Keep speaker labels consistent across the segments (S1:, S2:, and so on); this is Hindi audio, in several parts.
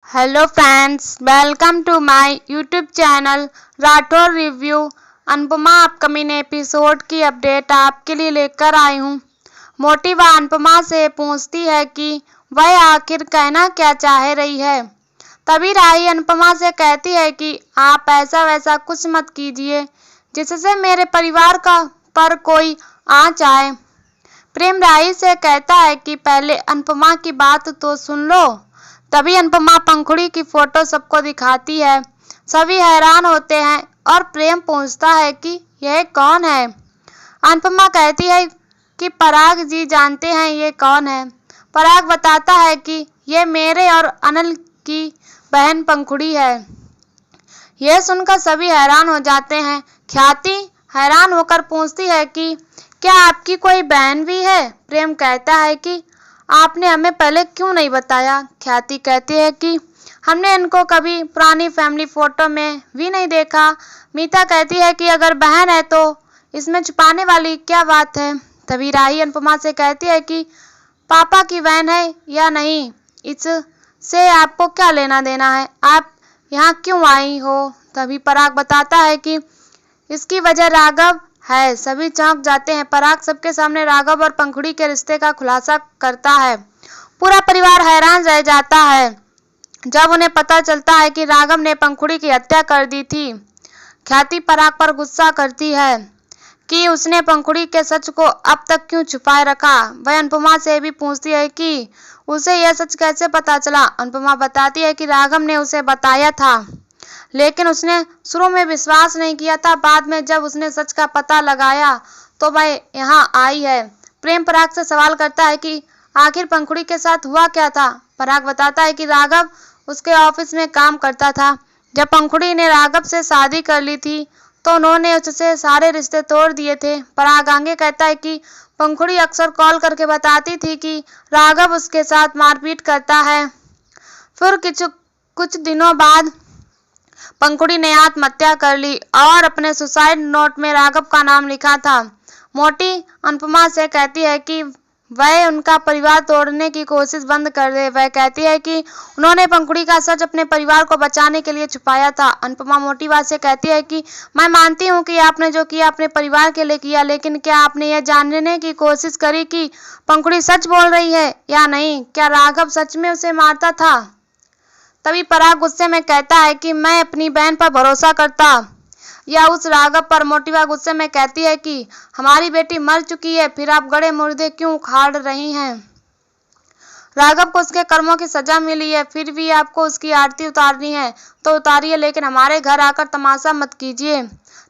S1: Hello friends, welcome to my YouTube channel Rathore review. Anupama upcoming episode की अपडेट आपके लिए लेकर आई हूँ। मोटिवा अनुपमा से पूछती है कि वह आखिर कहना क्या चाह रही है। तभी राही अनुपमा से कहती है कि आप ऐसा वैसा कुछ मत कीजिए जिससे मेरे परिवार का पर कोई आँच आए। प्रेम राही से कहता है कि पहले अनुपमा की बात तो सुन लो। तभी अनुपमा पंखुड़ी की फोटो सबको दिखाती है। सभी हैरान होते हैं और प्रेम पूछता है कि यह कौन है। अनुपमा कहती है कि पराग जी जानते हैं ये कौन है। पराग बताता है कि ये मेरे और अनिल की बहन पंखुड़ी है। यह सुनकर सभी हैरान हो जाते हैं। ख्याति हैरान होकर पूछती है कि क्या आपकी कोई बहन भी है। प्रेम कहता है कि आपने हमें पहले क्यों नहीं बताया। ख्याति कहती है कि हमने इनको कभी पुरानी फैमिली फोटो में भी नहीं देखा। मीता कहती है कि अगर बहन है तो इसमें छुपाने वाली क्या बात है। तभी राही अनुपमा से कहती है कि पापा की बहन है या नहीं इससे आपको क्या लेना देना है, आप यहाँ क्यों आई हो। तभी पराग बताता है कि इसकी वजह राघव है। सभी चौंक जाते हैं। पराग सबके सामने राघव और पंखुड़ी के रिश्ते का खुलासा करता है। पूरा परिवार हैरान रह जाता है जब उन्हें पता चलता है कि राघव ने पंखुड़ी की हत्या कर दी थी। ख्याति पराग पर गुस्सा करती है कि उसने पंखुड़ी के सच को अब तक क्यों छुपाए रखा। वह अनुपमा से भी पूछती है कि उसे यह सच कैसे पता चला। अनुपमा बताती है कि राघव ने उसे बताया था, लेकिन उसने शुरू में विश्वास नहीं किया था। बाद में जब उसने सच का पता लगाया तो वह यहाँ आई है। प्रेम पराग से सवाल करता है कि आखिर पंखुड़ी के साथ हुआ क्या था। पराग बताता है कि राघव उसके ऑफिस में काम करता था। जब पंखुड़ी ने राघव से शादी कर ली थी तो उन्होंने उससे सारे रिश्ते तोड़ दिए थे। पराग आगे कहता है कि पंखुड़ी अक्सर कॉल करके बताती थी कि राघव उसके साथ मारपीट करता है। फिर कुछ दिनों बाद पंखुड़ी ने आत्महत्या कर ली और अपने सुसाइड नोट में राघव का नाम लिखा था। मोटी अनुपमा से कहती है कि वह उनका परिवार तोड़ने की कोशिश बंद कर दे। वह कहती है कि उन्होंने पंखुड़ी का सच अपने परिवार को बचाने के लिए छुपाया था। अनुपमा मोटिवा से कहती है कि मैं मानती हूँ कि आपने जो किया अपने परिवार के लिए किया, लेकिन क्या आपने यह जानने की कोशिश करी कि पंखुड़ी सच बोल रही है या नहीं। क्या राघव सच में उसे मारता था। तभी पराग गुस्से में कहता है कि मैं अपनी बहन पर भरोसा करता या उस राघव पर। मोटिवा गुस्से में कहती है कि हमारी बेटी मर चुकी है, फिर आप गड़े मुर्दे क्यों उखाड़ रही हैं। राघव को उसके कर्मों की सजा मिली है, फिर भी आपको उसकी आरती उतारनी है तो उतारिए, लेकिन हमारे घर आकर तमाशा मत कीजिए।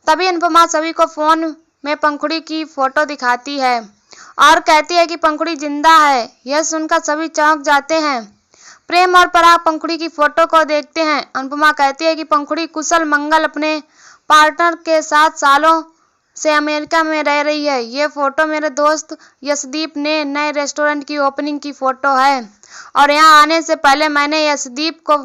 S1: तभी अनुपमा सभी को फोन में पंखुड़ी की फोटो दिखाती है और कहती है कि पंखुड़ी जिंदा है। यह सुनकर सभी चौंक जाते हैं। प्रेम और पराग पंखुड़ी की फोटो को देखते हैं। अनुपमा कहती है कि पंखुड़ी कुशल मंगल अपने पार्टनर के साथ सालों से अमेरिका में रह रही है। ये फोटो मेरे दोस्त यशदीप ने नए रेस्टोरेंट की ओपनिंग की फोटो है और यहाँ आने से पहले मैंने यशदीप को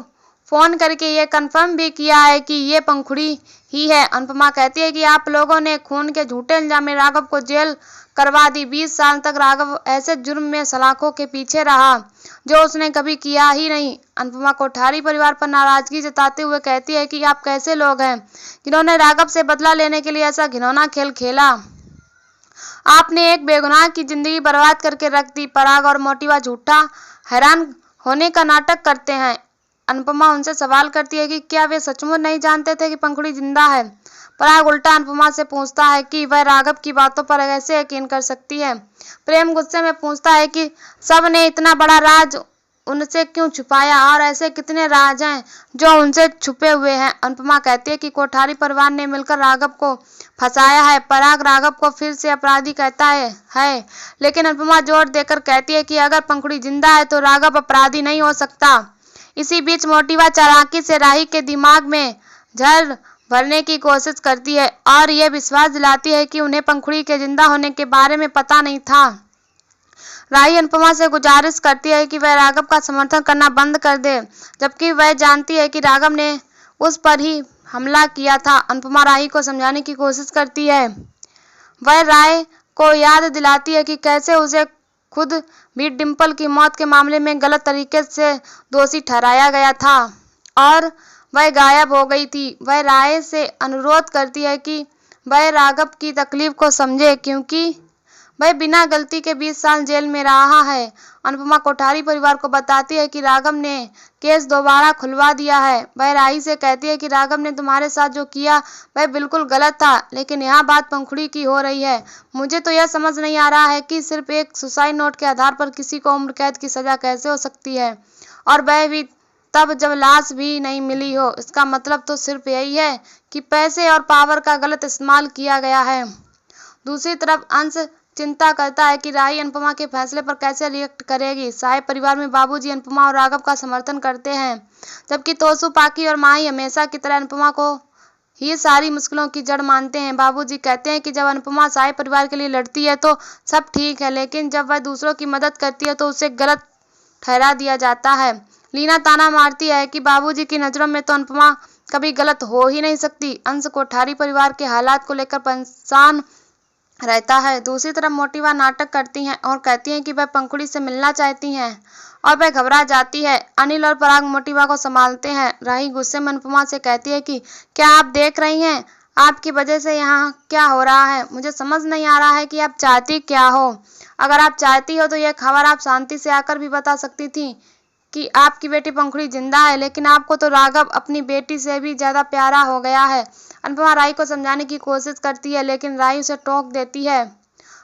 S1: फोन करके ये कंफर्म भी किया है कि ये पंखुड़ी ही है। अनुपमा कहती है कि आप लोगों ने खून के झूठे इल्जाम में राघव को जेल करवा दी। 20 साल तक राघव ऐसे जुर्म में सलाखों के पीछे रहा जो उसने कभी किया ही नहीं। अनुपमा कोठारी परिवार पर नाराजगी जताते हुए कहती है कि आप कैसे लोग हैं जिन्होंने राघव से बदला लेने के लिए ऐसा घिनौना खेल खेला। आपने एक बेगुनाह की जिंदगी बर्बाद करके रख दी। पराग और मोटिवा झूठा हैरान होने का नाटक करते हैं। अनुपमा उनसे सवाल करती है कि क्या वे सचमुच नहीं जानते थे कि पंखुड़ी जिंदा है। पराग उल्टा अनुपमा से पूछता है कि वह राघव की बातों पर कैसे यकीन कर सकती है। प्रेम गुस्से में पूछता है कि सब ने इतना बड़ा राज उनसे क्यों छुपाया और ऐसे कितने राज हैं जो उनसे छुपे हुए हैं। अनुपमा कहती है कि कोठारी परिवार ने मिलकर राघव को फंसाया है। पराग राघव को फिर से अपराधी कहता है, लेकिन अनुपमा जोर देकर कहती है कि अगर पंखुड़ी जिंदा है तो राघव अपराधी नहीं हो सकता। इसी बीच मोटिवा चालाकी से राही के दिमाग में जहर भरने की कोशिश करती है और यह विश्वास दिलाती है कि उन्हें पंखुड़ी के जिंदा होने के बारे में पता नहीं था। राही अनुपमा से गुजारिश करती है कि वह राघव का समर्थन करना बंद कर दे, जबकि वह जानती है कि राघव ने उस पर ही हमला किया था। अनुपमा राही को समझाने की कोशिश करती है। वह राय को याद दिलाती है कि कैसे उसे खुद भी डिम्पल की मौत के मामले में गलत तरीके से दोषी ठहराया गया था और वह गायब हो गई थी। वह राय से अनुरोध करती है कि वह राघव की तकलीफ को समझे क्योंकि वह बिना गलती के 20 साल जेल में रहा है। अनुपमा कोठारी परिवार को बताती है कि राघव ने केस दोबारा खुलवा दिया है। वह राही से कहती है कि राघव ने तुम्हारे साथ जो किया वह बिल्कुल गलत था, लेकिन यहाँ बात पंखुड़ी की हो रही है। मुझे तो यह समझ नहीं आ रहा है कि सिर्फ एक सुसाइड नोट के आधार पर किसी को उम्र कैद की सजा कैसे हो सकती है, और वह भी तब जब लाश भी नहीं मिली हो। इसका मतलब तो सिर्फ यही है कि पैसे और पावर का गलत इस्तेमाल किया गया है। दूसरी तरफ अंश चिंता करता है कि राही अनुपमा के फैसले पर कैसे रिएक्ट करेगी। साहे परिवार में बाबूजी अनुपमा और राघव का समर्थन करते हैं, जबकि तोसू, पाकी और माही हमेशा की तरह अनुपमा को ही सारी मुश्किलों की जड़ मानते हैं। बाबूजी कहते हैं कि जब अनुपमा साहे परिवार के लिए लड़ती है तो सब ठीक है, लेकिन जब वह दूसरों की मदद करती है तो उसे गलत ठहरा दिया जाता है। लीना ताना मारती है कि बाबूजी की नज़रों में तो अनुपमा कभी गलत हो ही नहीं सकती। अंश कोठारी परिवार के हालात को लेकर परेशान रहता है। दूसरी तरफ मोटिवा नाटक करती हैं और कहती हैं कि वह पंखुड़ी से मिलना चाहती हैं और वह घबरा जाती है। अनिल और पराग मोटिवा को संभालते हैं। राही गुस्से में अनुपमा से कहती है कि क्या आप देख रही हैं, आपकी वजह से यहाँ क्या हो रहा है। मुझे समझ नहीं आ रहा है कि आप चाहती क्या हो। अगर आप चाहती हो तो यह खबर आप शांति से आकर भी बता सकती थी कि आपकी बेटी पंखुड़ी जिंदा है, लेकिन आपको तो राघव अपनी बेटी से भी ज्यादा प्यारा हो गया है। अनुपमा राही को समझाने की कोशिश करती है, लेकिन राही उसे टोक देती है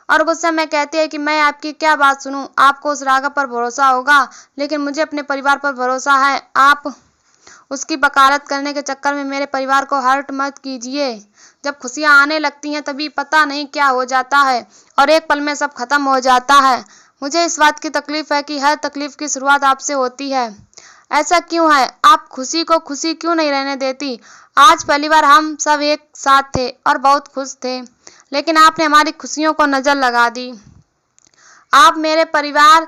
S1: और गुस्से में कहती है कि मैं आपकी क्या बात सुनूं। आपको उस राघव पर भरोसा होगा, लेकिन मुझे अपने परिवार पर भरोसा है। आप उसकी वकालत करने के चक्कर में मेरे परिवार को हर्ट मत कीजिए। जब खुशियां आने लगती हैं तभी पता नहीं क्या हो जाता है और एक पल में सब खत्म हो जाता है। मुझे इस बात की तकलीफ है कि हर तकलीफ की शुरुआत आपसे होती है। ऐसा क्यों है? आप खुशी को खुशी क्यों नहीं रहने देती? आज पहली बार हम सब एक साथ थे और बहुत खुश थे, लेकिन आपने हमारी खुशियों को नजर लगा दी। आप मेरे परिवार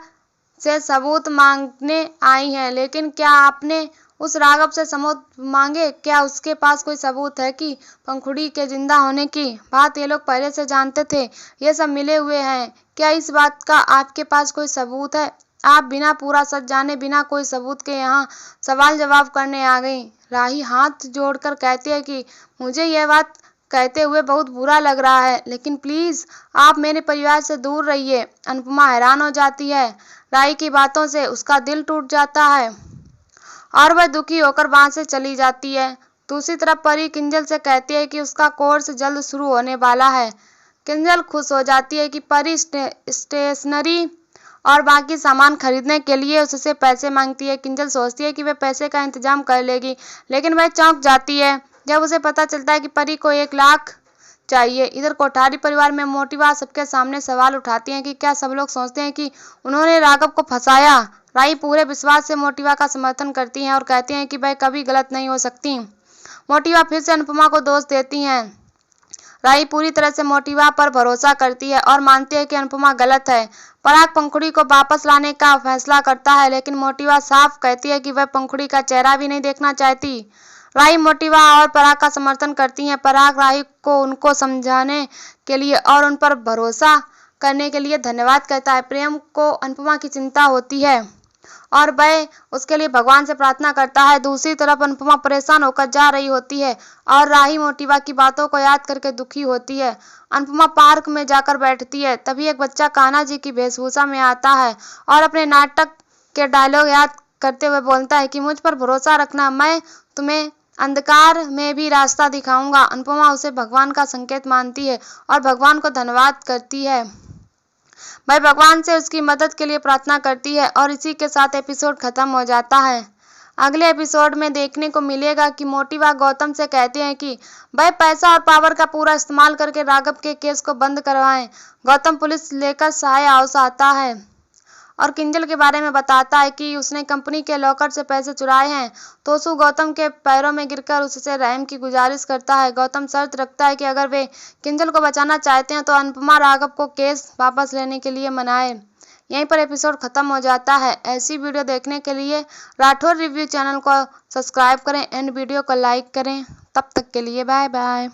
S1: से सबूत मांगने आई हैं, लेकिन क्या आपने उस राघव से सबूत मांगे? क्या उसके पास कोई सबूत है कि पंखुड़ी के जिंदा होने की बात ये लोग पहले से जानते थे? ये सब मिले हुए हैं। क्या इस बात का आपके पास कोई सबूत है? आप बिना पूरा सच जाने, बिना कोई सबूत के यहाँ सवाल जवाब करने आ गई। राही हाथ जोड़कर कहती है कि मुझे यह बात कहते हुए बहुत बुरा लग रहा है, लेकिन प्लीज आप मेरे परिवार से दूर रहिए। अनुपमा हैरान हो जाती है। राही की बातों से उसका दिल टूट जाता है और वह दुखी होकर वहां से चली जाती है। दूसरी तरफ परी किंजल से कहती है कि उसका कोर्स जल्द शुरू होने वाला है। किंजल खुश हो जाती है कि परी स्टेशनरी और बाकी सामान खरीदने के लिए उससे पैसे मांगती है। किंजल सोचती है कि वह पैसे का इंतजाम कर लेगी, लेकिन वह चौंक जाती है जब उसे पता चलता है कि परी को 1 लाख चाहिए। इधर कोठारी परिवार में मोटिवा सबके सामने सवाल उठाती है कि क्या सब लोग सोचते हैं कि उन्होंने राघव को फंसाया। राही पूरे विश्वास से मोटिवा का समर्थन करती हैं और कहती हैं कि वह कभी गलत नहीं हो सकती। मोटिवा फिर से अनुपमा को दोष देती हैं। राही पूरी तरह से मोटिवा पर भरोसा करती है और मानती है कि अनुपमा गलत है। पराग पंखुड़ी को वापस लाने का फैसला करता है, लेकिन मोटिवा साफ कहती है कि वह पंखुड़ी का चेहरा भी नहीं देखना चाहती। राही मोटिवा और पराग का समर्थन करती हैं। पराग राही को उनको समझाने के लिए और उन पर भरोसा करने के लिए धन्यवाद कहता है। प्रेम को अनुपमा की चिंता होती है और वह उसके लिए भगवान से प्रार्थना करता है। दूसरी तरफ अनुपमा परेशान होकर जा रही होती है और राही मोटिवा की बातों को याद करके दुखी होती है। अनुपमा पार्क में जाकर बैठती है। तभी एक बच्चा कान्हा जी की वेशभूषा में आता है और अपने नाटक के डायलॉग याद करते हुए बोलता है कि मुझ पर भरोसा रखना, मैं तुम्हें अंधकार में भी रास्ता दिखाऊंगा। अनुपमा उसे भगवान का संकेत मानती है और भगवान को धन्यवाद करती है। वह भगवान से उसकी मदद के लिए प्रार्थना करती है और इसी के साथ एपिसोड खत्म हो जाता है। अगले एपिसोड में देखने को मिलेगा कि मोटिवा गौतम से कहते हैं कि वह पैसा और पावर का पूरा इस्तेमाल करके राघव के केस को बंद करवाएं। गौतम पुलिस लेकर सहाय हाउस आता है और किंजल के बारे में बताता है कि उसने कंपनी के लॉकर से पैसे चुराए हैं। तोसू गौतम के पैरों में गिरकर उससे रहम की गुजारिश करता है। गौतम शर्त रखता है कि अगर वे किंजल को बचाना चाहते हैं तो अनुपमा राघव को केस वापस लेने के लिए मनाए। यहीं पर एपिसोड खत्म हो जाता है। ऐसी वीडियो देखने के लिए राठौर रिव्यू चैनल को सब्सक्राइब करें एंड वीडियो को लाइक करें। तब तक के लिए बाय बाय।